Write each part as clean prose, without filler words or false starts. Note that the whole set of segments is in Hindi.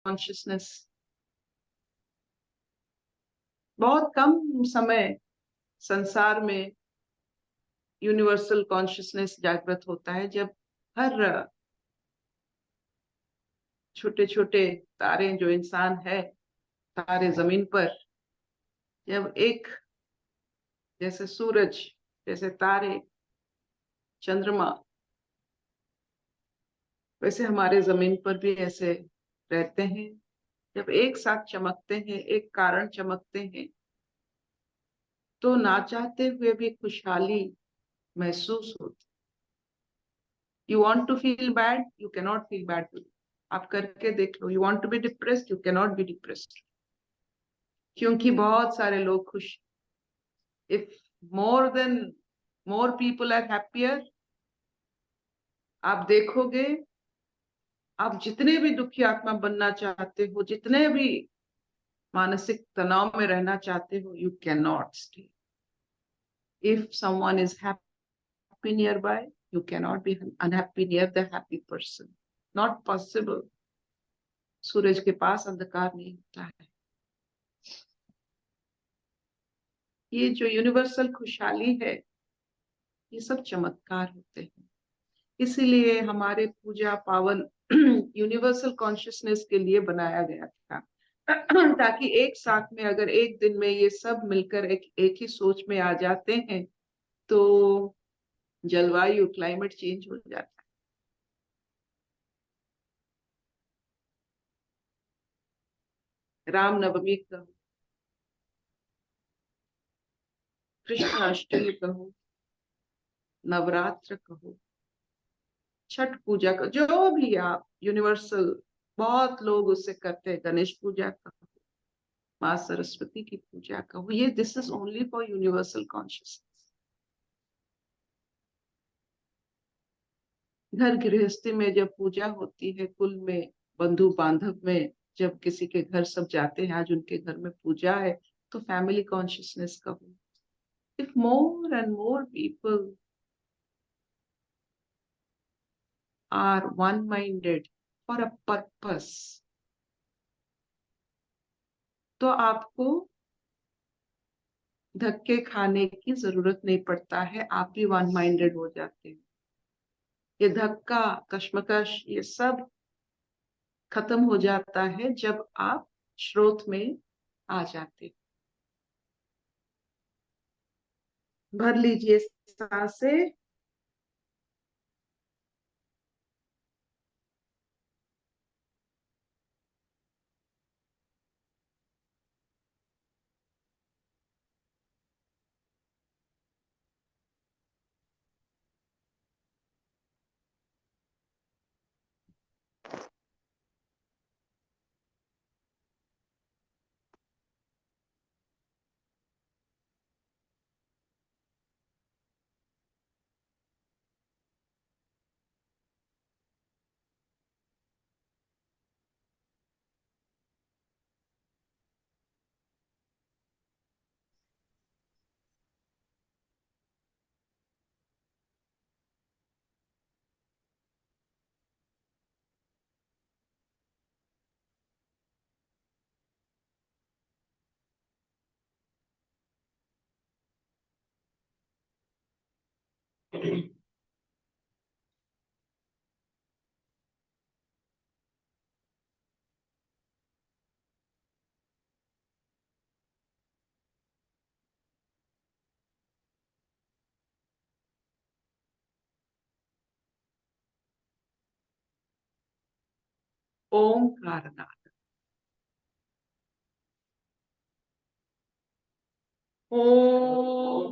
कॉन्शियसनेस बहुत कम समय संसार में यूनिवर्सल कॉन्शियसनेस जागृत होता है जब हर छोटे छोटे तारे जो इंसान है तारे जमीन पर जब एक जैसे सूरज जैसे तारे चंद्रमा वैसे हमारे जमीन पर भी ऐसे रहते हैं जब एक साथ चमकते हैं एक कारण चमकते हैं तो ना चाहते हुए भी खुशहाली महसूस होती। You want to feel bad you cannot feel bad. आप करके देख लो। You want to be depressed you cannot be depressed क्योंकि बहुत सारे लोग खुश। If more than more people are happier आप देखोगे आप जितने भी दुखी आत्मा बनना चाहते हो जितने भी मानसिक तनाव में रहना चाहते हो you can not stay. If someone is happy nearby you can not be unhappy near the happy person. Not possible. सूरज के पास अंधकार नहीं होता है। ये जो यूनिवर्सल खुशहाली है ये सब चमत्कार होते हैं। इसीलिए हमारे पूजा पावन यूनिवर्सल कॉन्शियसनेस के लिए बनाया गया था ताकि एक साथ में अगर एक दिन में ये सब मिलकर एक ही सोच में आ जाते हैं तो जलवायु क्लाइमेट चेंज हो जाता है। रामनवमी कहो कृष्णाष्टमी कहो नवरात्र कहो छठ पूजा का जो भी आप यूनिवर्सल बहुत लोग उससे करते हैं। गणेश पूजा कहो माँ सरस्वती की पूजा कहो ये this is only for universal consciousness. घर गृहस्थी में जब पूजा होती है कुल में बंधु बांधव में जब किसी के घर सब जाते हैं आज उनके घर में पूजा है तो फैमिली कॉन्शियसनेस कहो। If more and more people are one minded for a purpose तो आपको धक्के खाने की जरूरत नहीं पड़ता है। आप भी वन माइंडेड हो जाते हैं। ये धक्का कश्मकश ये सब खत्म हो जाता है जब आप स्रोत में आ जाते। भर लीजिए सांसें। ओमकार नाद। ओम।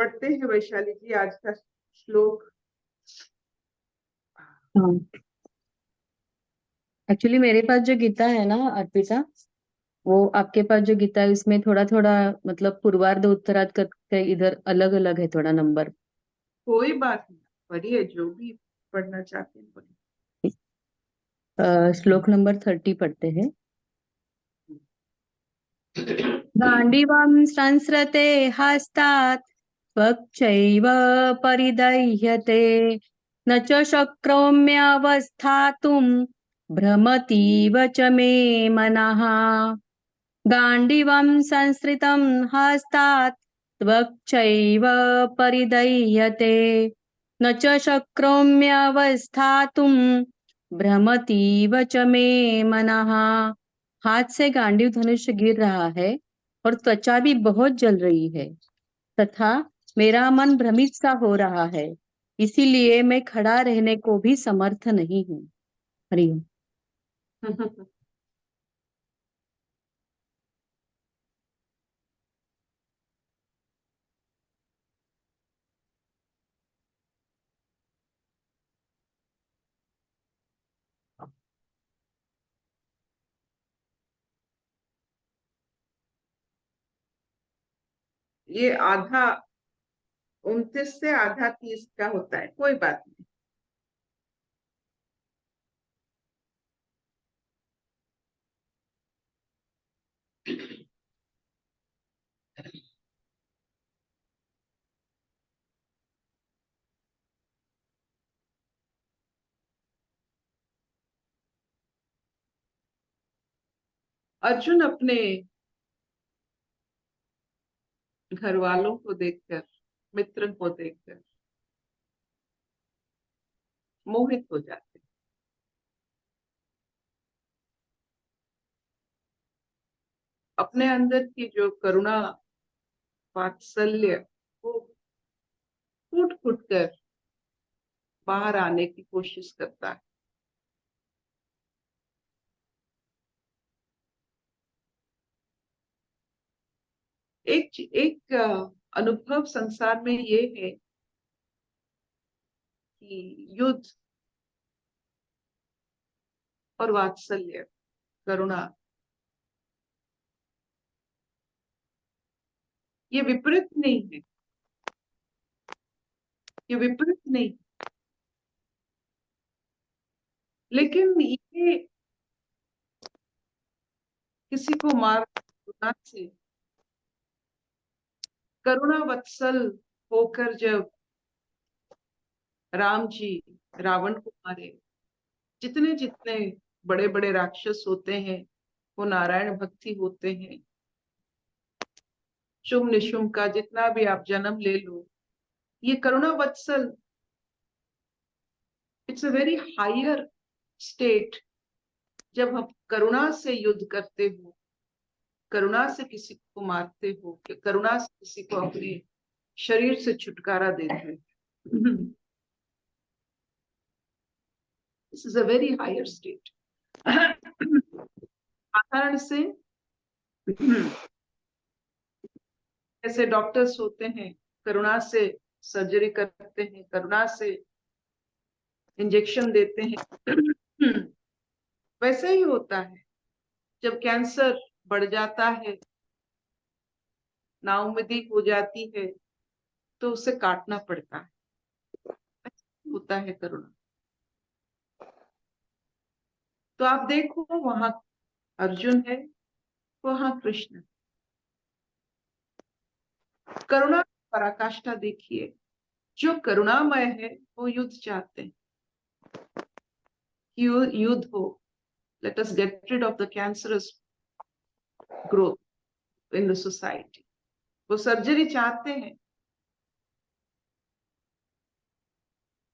पढ़ते हैं वैशाली जी आज का श्लोक। हाँ, एक्चुअली मेरे पास जो गीता है ना अर्पिता, वो आपके पास जो गीता है उसमें थोड़ा थोड़ा मतलब पूर्वार्ध उत्तरार्ध करके इधर अलग अलग है थोड़ा नंबर। कोई बात नहीं, पढ़िए जो भी पढ़ना चाहते हैं पढ़िए। श्लोक नंबर 30 पढ़ते हैं। गांडीवं संसृते हस्तात् त्वक्चैव परिदह्यते न च शक्नोम्यवस्थातुं भ्रमतीव च मे मनः। गांडीवं संसृतं हस्तात् त्वक्चैव परिदह्यते न च शक्नोम्यवस्थातुं भ्रमतीव च मे मनः। हाथ से गांडीव धनुष गिर रहा है और त्वचा भी बहुत जल रही है तथा मेरा मन भ्रमित सा हो रहा है, इसीलिए मैं खड़ा रहने को भी समर्थ नहीं हूँ। हरिओम। ये आधा 29 से आधा 30 का होता है, कोई बात नहीं। अर्जुन अपने घर वालों को देखकर, मित्र को देखकर मोहित हो जाते हैं। अपने अंदर की जो करुणा, वात्सल्य, वो फूट फूट कर बाहर आने की कोशिश करता है। एक अनुभव संसार में ये है कि युद्ध और वात्सल्य, करुणा, ये विपरीत नहीं है, ये विपरीत नहीं, लेकिन ये किसी को मार से करुणा वत्सल होकर जब राम जी रावण को मारे, जितने जितने बड़े बड़े राक्षस होते हैं वो नारायण भक्ति होते हैं। शुभ निशुम का जितना भी आप जन्म ले लो, ये करुणा वत्सल, it's a very higher state. जब हम करुणा से युद्ध करते हो, करुणा से किसी को मारते हो, कि करुणा से किसी को अपने शरीर से छुटकारा देते हो, this is a very higher state. साधारण से ऐसे डॉक्टर्स होते हैं, करुणा से सर्जरी करते हैं, करुणा से इंजेक्शन देते हैं। वैसे ही होता है जब कैंसर बढ़ जाता है, नाउम्मीदी हो जाती है, तो उसे काटना पड़ता है। होता है करुणा। तो आप देखो, वहां अर्जुन है, वहां कृष्ण। करुणा की पराकाष्ठा देखिए। जो करुणामय है वो युद्ध चाहते हैं, युद्ध हो। Let us gate rid of the cancerous growth in the society। वो सर्जरी चाहते हैं।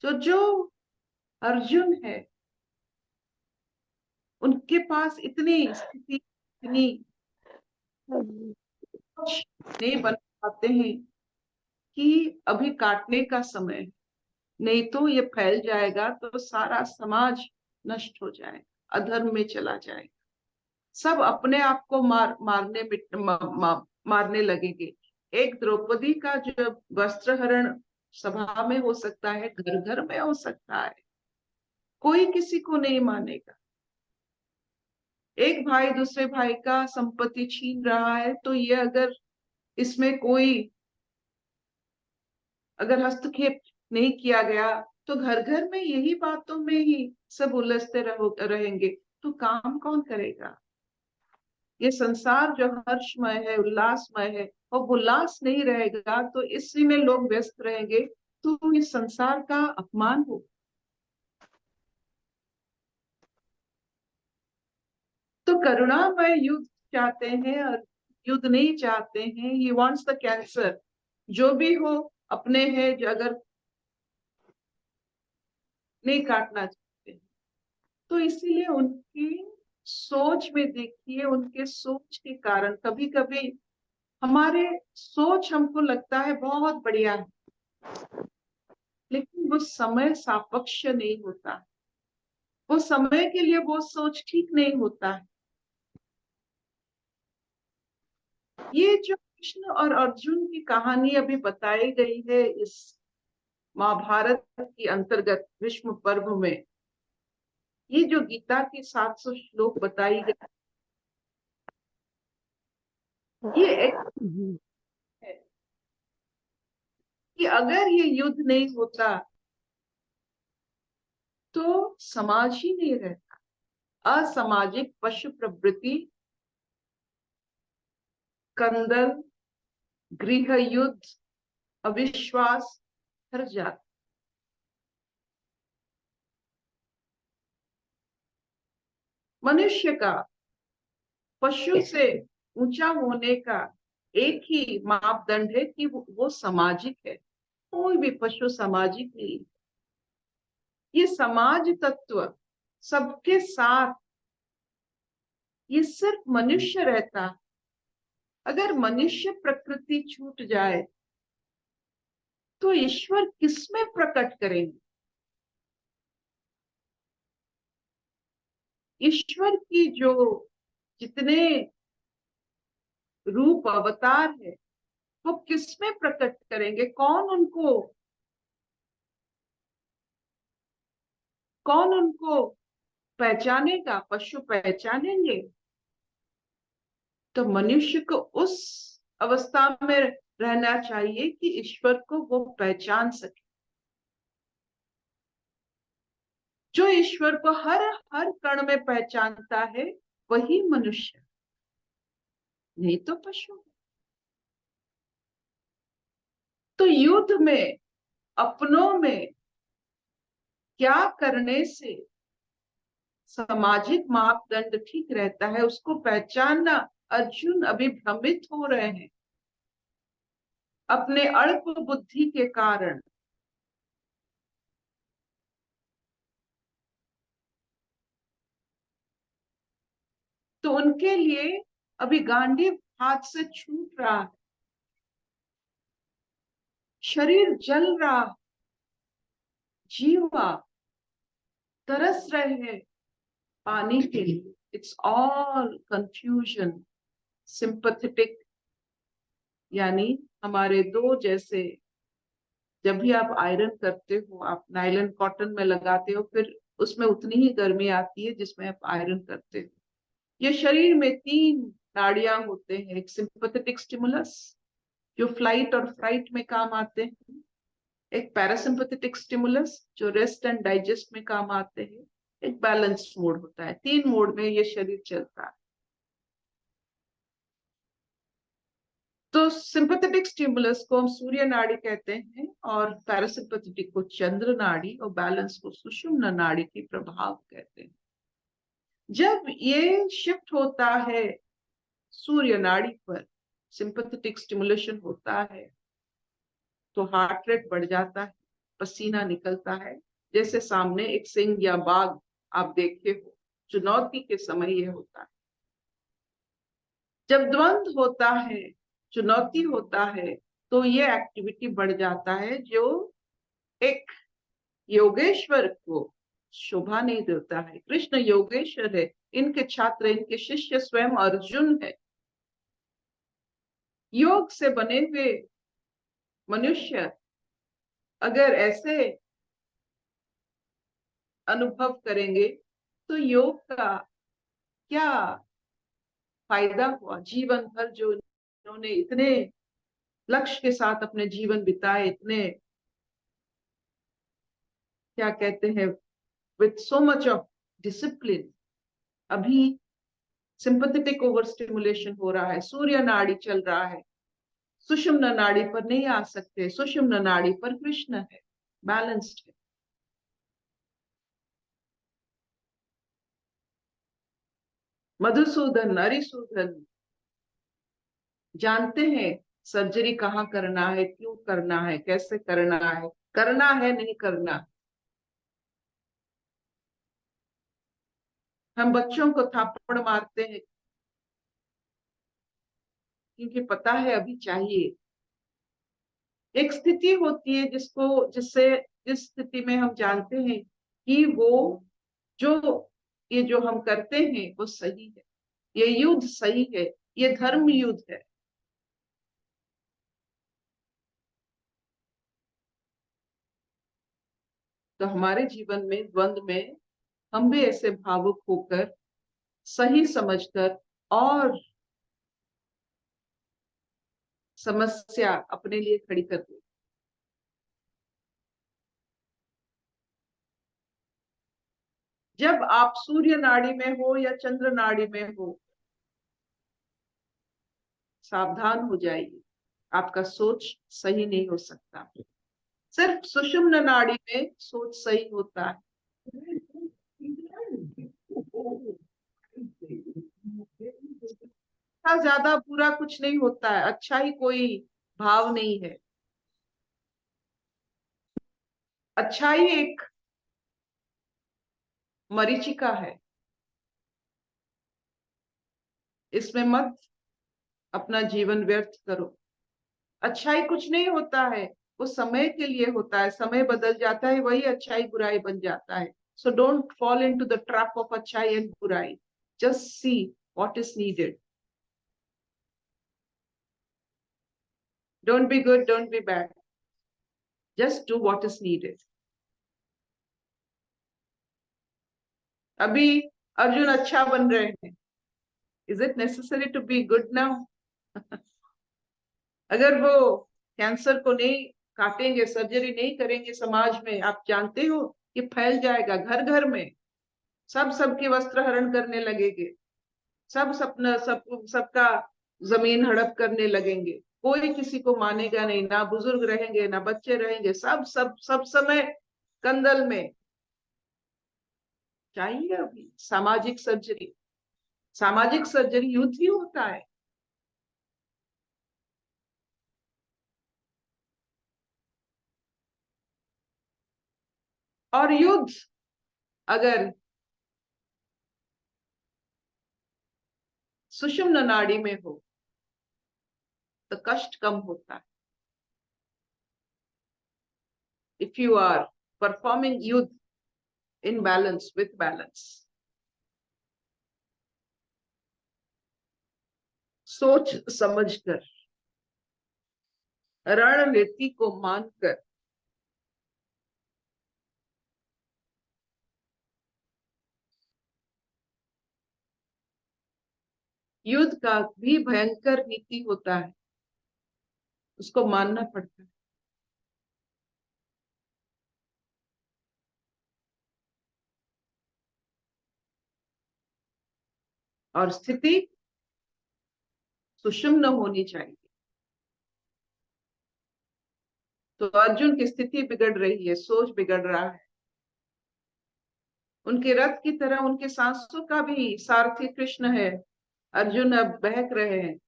तो जो अर्जुन है, उनके पास इतनी स्थिति, इतनी कुछ नहीं बन पाते हैं कि अभी काटने का समय है, नहीं तो ये फैल जाएगा तो सारा समाज नष्ट हो जाएगा, अधर्म में चला जाएगा। सब अपने आप को मारने लगेंगे। एक द्रौपदी का जो वस्त्रहरण सभा में हो सकता है, घर घर में हो सकता है, कोई किसी को नहीं मानेगा। एक भाई दूसरे भाई का संपत्ति छीन रहा है, तो ये अगर इसमें कोई अगर हस्तक्षेप नहीं किया गया, तो घर घर में यही बातों में ही सब उलझते रहेंगे, तो काम कौन करेगा? ये संसार जो हर्षमय है, उल्लासमय है, और उल्लास नहीं रहेगा तो इसी में लोग व्यस्त रहेंगे, तो इस संसार का अपमान हो। तो करुणामय युद्ध चाहते हैं और युद्ध नहीं चाहते हैं। ही वॉन्ट्स द कैंसर, जो भी हो अपने है, जो अगर नहीं काटना चाहते हैं। तो इसीलिए उनकी सोच में देखिए, उनके सोच के कारण कभी कभी हमारे सोच हमको लगता है बहुत बढ़िया है, लेकिन वो समय सापेक्ष नहीं होता, वो समय के लिए वो सोच ठीक नहीं होता है। ये जो कृष्ण और अर्जुन की कहानी अभी बताई गई है इस महाभारत की अंतर्गत भीष्म पर्व में, ये जो गीता के 700 श्लोक बताई गई, ये एक है कि अगर ये युद्ध नहीं होता तो समाज ही नहीं रहता। असामाजिक पशु प्रवृत्ति, कंदल, गृह युद्ध, अविश्वास हर जाता। मनुष्य का पशु से ऊंचा होने का एक ही मापदंड है कि वो सामाजिक है। कोई भी पशु सामाजिक नहीं। ये समाज तत्व सबके साथ ये सिर्फ मनुष्य रहता। अगर मनुष्य प्रकृति छूट जाए तो ईश्वर किसमें प्रकट करेंगे? ईश्वर की जो जितने रूप अवतार है, वो किसमें प्रकट करेंगे? कौन उनको पहचानेगा? पशु पहचानेंगे? तो मनुष्य को उस अवस्था में रहना चाहिए कि ईश्वर को वो पहचान सके। जो ईश्वर को हर हर कण में पहचानता है वही मनुष्य, नहीं तो पशु। तो युद्ध में अपनों में क्या करने से सामाजिक मापदंड ठीक रहता है, उसको पहचानना। अर्जुन अभी भ्रमित हो रहे हैं अपने अल्प बुद्धि के कारण। तो उनके लिए अभी गांडीव हाथ से छूट रहा है, शरीर जल रहा, जीवा तरस रहे हैं पानी के लिए। It's all confusion. सिंपैथेटिक यानी हमारे दो जैसे, जब भी आप आयरन करते हो, आप नायलॉन कॉटन में लगाते हो, फिर उसमें उतनी ही गर्मी आती है जिसमें आप आयरन करते हो। ये शरीर में तीन नाड़ियां होते हैं। एक सिंपैथेटिक स्टिमुलस जो फ्लाइट और फ्राइट में काम आते हैं, एक पैरासिम्पैथेटिक स्टिमुलस जो रेस्ट एंड डाइजेस्ट में काम आते हैं, एक बैलेंस मोड होता है। तीन मोड में ये शरीर चलता है। तो सिंपैथेटिक स्टिमुलस को हम सूर्य नाड़ी कहते हैं, और पैरासिम्पैथेटिक को चंद्र नाड़ी, और बैलेंस को सुषुम्ना नाड़ी की प्रभाव कहते हैं। जब ये शिफ्ट होता है सूर्य नाड़ी पर, सिंपैथेटिक स्टिमुलेशन होता है, तो हार्ट रेट बढ़ जाता है, पसीना निकलता है। जैसे सामने एक सिंह या बाघ आप देखे हो, चुनौती के समय ये होता है। जब द्वंद होता है, चुनौती होता है, तो ये एक्टिविटी बढ़ जाता है, जो एक योगेश्वर को शोभा नहीं देता है। कृष्ण योगेश्वर है, इनके छात्र, इनके शिष्य स्वयं अर्जुन है। योग से बने हुए मनुष्य अगर ऐसे अनुभव करेंगे तो योग का क्या फायदा हुआ। जीवन भर जो उन्होंने इतने लक्ष्य के साथ अपने जीवन बिताए, इतने क्या कहते हैं, with so much of discipline, अभी सिंपैथेटिक ओवर स्टिमुलेशन हो रहा है, सूर्य नाड़ी चल रहा है, सुषुम्ना नाड़ी पर नहीं आ सकते, सुषुम्ना नाड़ी पर कृष्ण है, बैलेंस्ड है। मधुसूदन अरिसूदन जानते हैं सर्जरी कहाँ करना है, क्यों करना है, कैसे करना है नहीं करना। हम बच्चों को थापड़ मारते हैं क्योंकि पता है अभी चाहिए। एक स्थिति होती है जिस स्थिति में हम जानते हैं कि वो जो ये जो हम करते हैं वो सही है, ये युद्ध सही है, ये धर्म युद्ध है। तो हमारे जीवन में द्वंद में हम भी ऐसे भावुक होकर सही समझकर और समस्या अपने लिए खड़ी कर दे। जब आप सूर्य नाड़ी में हो या चंद्र नाड़ी में हो, सावधान हो जाइए, आपका सोच सही नहीं हो सकता। सिर्फ सुषुम्ना नाड़ी में सोच सही होता है। अच्छा ज्यादा बुरा कुछ नहीं होता है, अच्छा ही कोई भाव नहीं है। अच्छाई एक मरीचिका है, इसमें मत अपना जीवन व्यर्थ करो। अच्छाई कुछ नहीं होता है, वो समय के लिए होता है, समय बदल जाता है, वही अच्छाई बुराई बन जाता है। So don't fall into the trap of अच्छाई एंड बुराई, just see what is needed. Don't be good, don't be bad, just do what is needed. अभी अर्जुन अच्छा बन रहे हैं, is it necessary to be good now? अगर वो कैंसर को नहीं काटेंगे, सर्जरी नहीं करेंगे समाज में, आप जानते हो कि फैल जाएगा घर घर में, सब सबके वस्त्र हरण करने लगेंगे, सब सपना सबका जमीन हड़प करने लगेंगे, कोई किसी को मानेगा नहीं, ना बुजुर्ग रहेंगे ना बच्चे रहेंगे, सब सब सब समय कंदल में। चाहिए अभी सामाजिक सर्जरी? सामाजिक सर्जरी युद्ध ही होता है। और युद्ध अगर सुषुम्ना नाड़ी में हो तो कष्ट कम होता है। इफ यू आर परफॉर्मिंग युद्ध in balance, with balance, सोच समझकर, रणनीति को मानकर, युद्ध का भी भयंकर नीति होता है, उसको मानना पड़ता है। और स्थिति सुषुम्न होनी चाहिए। तो अर्जुन की स्थिति बिगड़ रही है, सोच बिगड़ रहा है। उनके रथ की तरह उनके सांसों का भी सारथी कृष्ण है, अर्जुन अब बहक रहे हैं।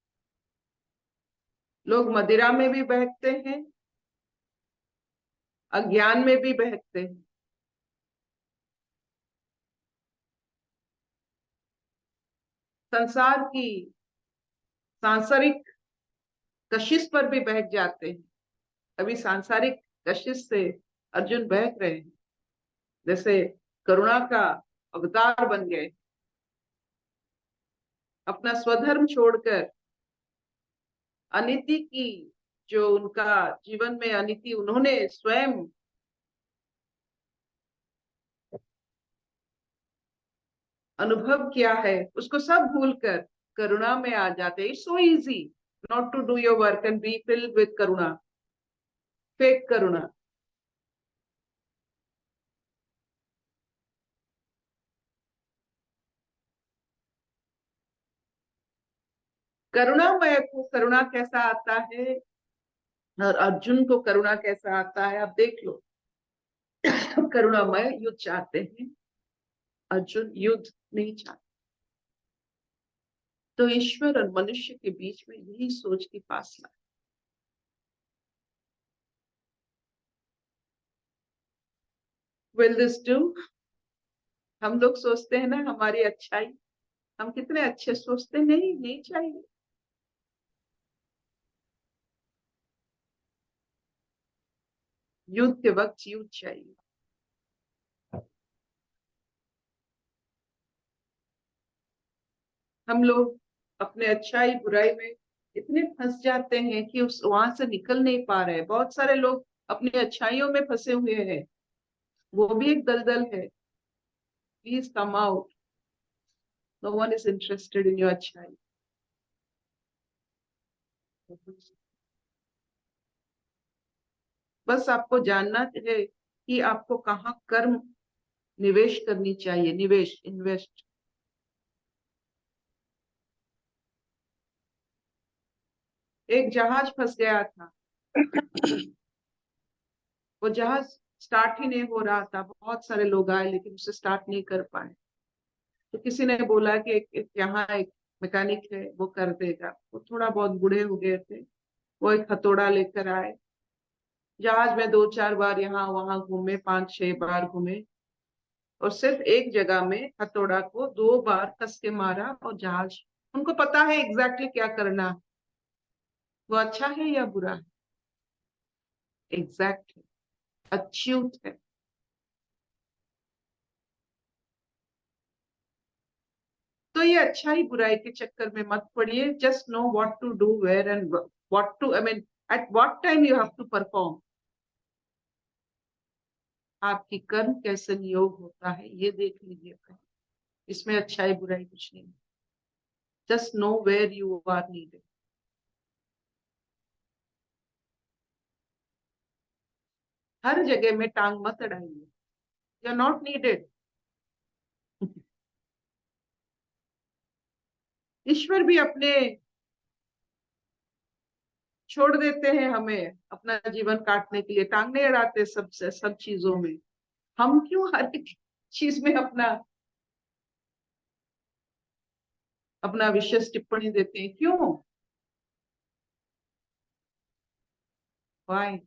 लोग मदिरा में भी बहकते हैं, अज्ञान में भी बहकते हैं, संसार की सांसारिक कशिश पर भी बहक जाते हैं। अभी सांसारिक कशिश से अर्जुन बहक रहे हैं, जैसे करुणा का अवतार बन गए, अपना स्वधर्म छोड़कर अनिति की, जो उनका जीवन में अनिति उन्होंने स्वयं अनुभव किया है, उसको सब भूलकर करुणा में आ जाते। It's so easy not to do your work and be filled with करुणा, फेक करुणा। करुणामय को करुणा कैसा आता है और अर्जुन को करुणा कैसा आता है, आप देख लो। करुणामय युद्ध चाहते हैं, अर्जुन युद्ध नहीं चाहते। तो ईश्वर और मनुष्य के बीच में यही सोच की फासला। Will this do? हम लोग सोचते हैं ना हमारी अच्छाई, हम कितने अच्छे सोचते, नहीं नहीं चाहिए। युद्ध के वक्त युद्ध चाहिए। हम लोग अपने अच्छाई बुराई में इतने फंस जाते हैं कि उस वहां से निकल नहीं पा रहे हैं। बहुत सारे लोग अपनी अच्छाइयों में फंसे हुए हैं, वो भी एक दलदल है। Please come out, no one is interested in your अच्छाई। बस आपको जानना है कि आपको कहाँ कर्म निवेश करनी चाहिए। निवेश, इन्वेस्ट। एक जहाज फंस गया था, वो जहाज स्टार्ट ही नहीं हो रहा था। बहुत सारे लोग आए लेकिन उसे स्टार्ट नहीं कर पाए। तो किसी ने बोला कि यहाँ एक मैकेनिक है, वो कर देगा। वो थोड़ा बहुत बूढ़े हो गए थे, वो एक हथौड़ा लेकर आए। जहाज में 2-4 बार यहाँ वहां घूमे, 5-6 बार घूमे, और सिर्फ एक जगह में हथौड़ा को 2 बार कस के मारा और जहाज, उनको पता है एग्जैक्टली क्या करना है। वो अच्छा है या बुरा है? एग्जैक्ट है, अच्युत है। तो ये अच्छाई बुराई के चक्कर में मत पड़िए। Just know what to do, where and what to, I mean at what time you have to perform. आपकी कर्म कैसे नियोग होता है ये देख लीजिए। इसमें अच्छाई बुराई कुछ नहीं। Just know where you are needed. हर जगह में टांग मत अड़ाइए, यू आर नॉट नीडेड। ईश्वर भी अपने छोड़ देते हैं हमें अपना जीवन काटने के लिए, टांग नहीं अड़ाते सब चीजों में। हम क्यों हर एक चीज में अपना अपना विशेष टिप्पणी देते हैं, क्यों? वाई?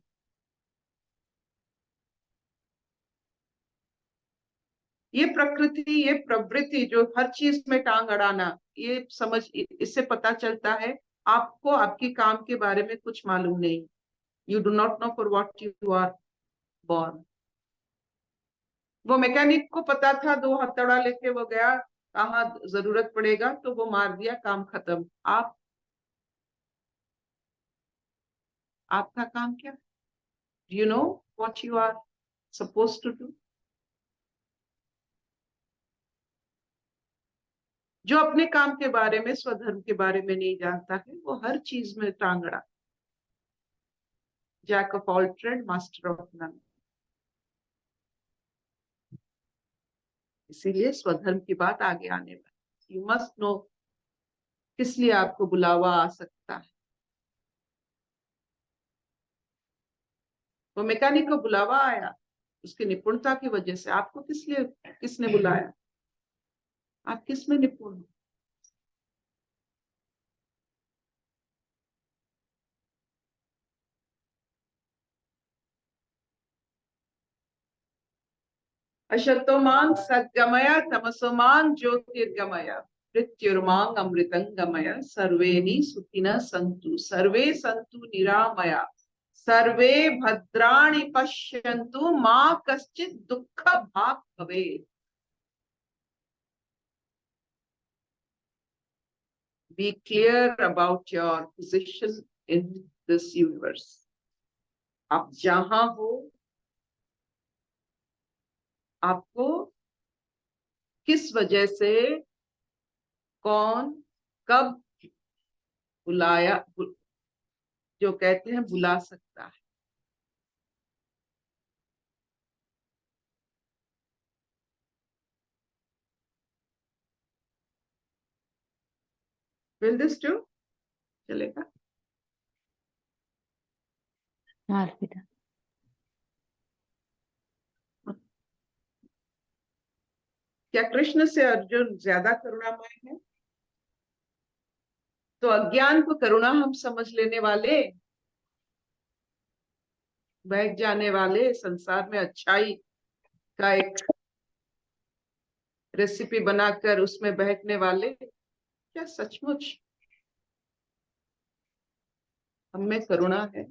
ये प्रकृति, ये प्रवृत्ति जो हर चीज में टांग अड़ाना, ये समझ, इससे पता चलता है आपको आपकी काम के बारे में कुछ मालूम नहीं। You do not know for what you are born. वो मैकेनिक को पता था, 2 हथौड़ा लेके वो गया, कहाँ जरूरत पड़ेगा तो वो मार दिया, काम खत्म। आपका काम क्या? You know what you are suppose to do? जो अपने काम के बारे में, स्वधर्म के बारे में नहीं जानता है, वो हर चीज में टांग अड़ा। Jack of all trade, master of none. इसीलिए स्वधर्म की बात आगे आने वाली। यू मस्ट नो किस लिए आपको बुलावा आ सकता है। वो मैकेनिक को बुलावा आया उसकी निपुणता की वजह से। आपको किसने बुलाया? आप किस में निपुण हो? अशतोमांग सद्गमय तमसोमांग ज्योतिर्गमय मृत्युर्मांग अमृतंगमय सर्वेनि सुखिनः सन्तु सर्वे सन्तु निरामया सर्वे भद्राणि पश्यन्तु मा कश्चित् दुःख भाग् भवेत्। Be clear about your position in this universe. आप जहां हो, आपको किस वजह से, कौन, कब बुलाया, जो कहते हैं बुला सकता है। Will this do? चलेगा? हाँ बेटा। क्या कृष्ण से अर्जुन ज्यादा करुणामय है? तो अज्ञान को करुणा हम समझ लेने वाले, बैठ जाने वाले, संसार में अच्छाई का एक रेसिपी बनाकर उसमें बैठने वाले, क्या सचमुच हम में करुणा है?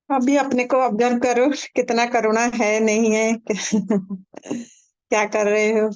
अभी अपने को ऑब्जर्व करो कितना करुणा है नहीं है क्या कर रहे हो।